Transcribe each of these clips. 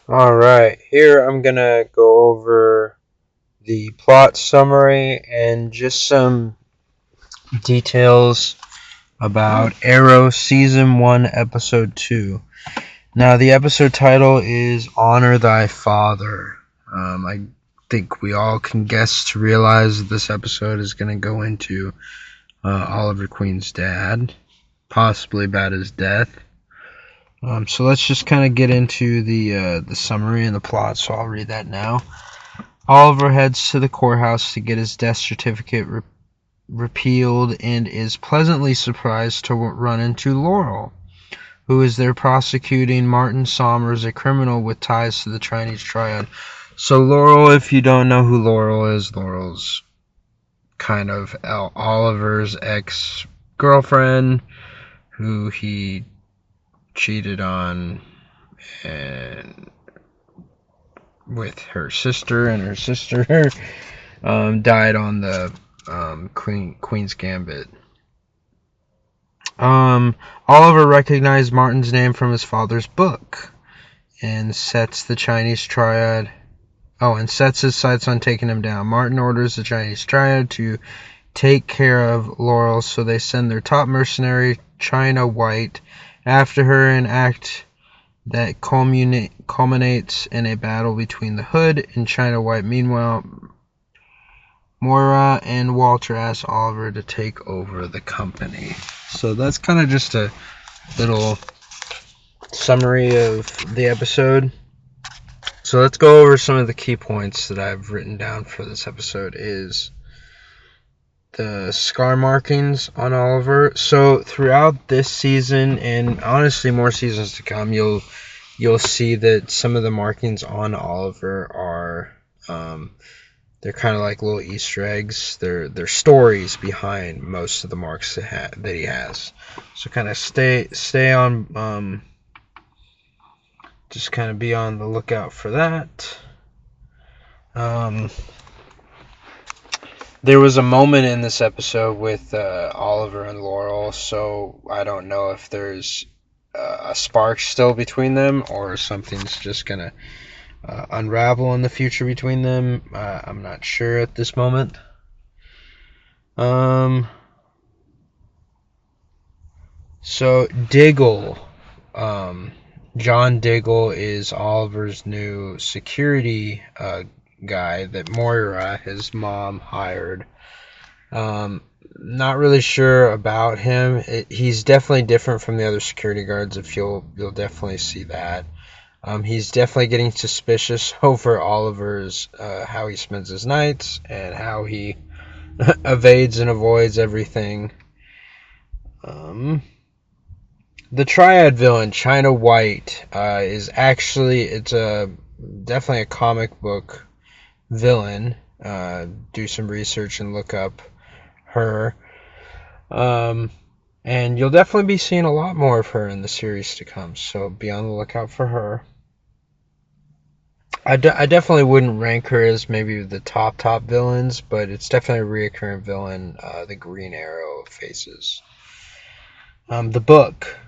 Alright, here I'm gonna go over the plot summary and just some details about Arrow Season 1, Episode 2. Now, the episode title is Honor Thy Father. I think we all can guess to realize that this episode is going to go into Oliver Queen's dad, possibly about his death. So let's just kind of get into the summary and the plot. So I'll read that now. Oliver heads to the courthouse to get his death certificate repealed and is pleasantly surprised to run into Laurel, who is there prosecuting Martin Somers, a criminal with ties to the Chinese triad. So Laurel, if you don't know who Laurel is, Laurel's kind of Oliver's ex-girlfriend who he cheated on and with her sister, and her sister died on the Queen's Gambit. Oliver recognized Martin's name from his father's book and sets the Chinese triad. And sets his sights on taking him down. Martin orders the Chinese triad to take care of Laurel, so they send their top mercenary, China White, after her, an act that culminates in a battle between the Hood and China White. Meanwhile, Moira and Walter ask Oliver to take over the company. So that's kind of just a little summary of the episode. So let's go over some of the key points that I've written down for this episode. Is the scar markings on Oliver. So throughout this season, and honestly more seasons to come, you'll see that some of the markings on Oliver are they're kind of like little Easter eggs. They're stories behind most of the marks that he has. So kind of stay on just kind of be on the lookout for that. There was a moment in this episode with Oliver and Laurel, so I don't know if there's a spark still between them or something's just gonna unravel in the future between them. I'm not sure at this moment. So Diggle, John Diggle is Oliver's new security guy that Moira, his mom, hired. Not really sure about him. He's definitely different from the other security guards. If you'll definitely see that. He's definitely getting suspicious over Oliver's how he spends his nights and how he evades and avoids everything. The Triad villain, China White, is actually definitely a comic book villain. Do some research and look up her. And you'll definitely be seeing a lot more of her in the series to come, so be on the lookout for her. I definitely wouldn't rank her as maybe the top villains, but it's definitely a reoccurring villain the Green Arrow faces. The book.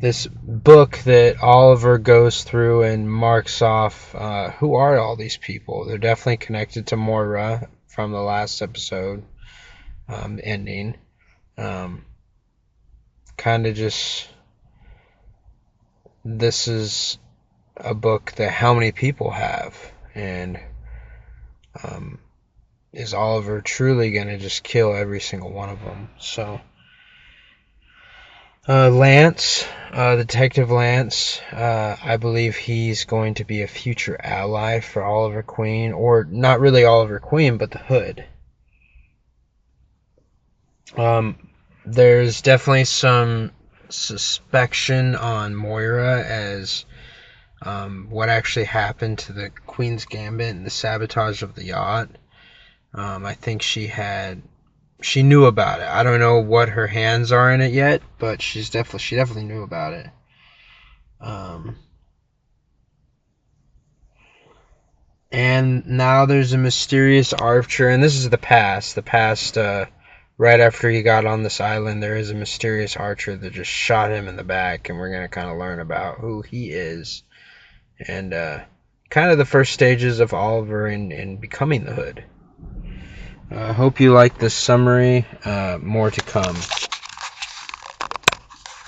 This book that Oliver goes through and marks off who are all these people. They're definitely connected to Moira from the last episode ending. Kind of just, this is a book that how many people have, and is Oliver truly going to just kill every single one of them? So Lance, Detective Lance, I believe he's going to be a future ally for Oliver Queen, or not really Oliver Queen, but the Hood. There's definitely some suspicion on Moira as what actually happened to the Queen's Gambit and the sabotage of the yacht. I think she knew about it. I don't know what her hands are in it yet, but she definitely knew about it. And now there's a mysterious archer, and this is the past. Right after he got on this island, there is a mysterious archer that just shot him in the back, and we're gonna kind of learn about who he is and kind of the first stages of Oliver in becoming the Hood. I hope you like this summary. More to come.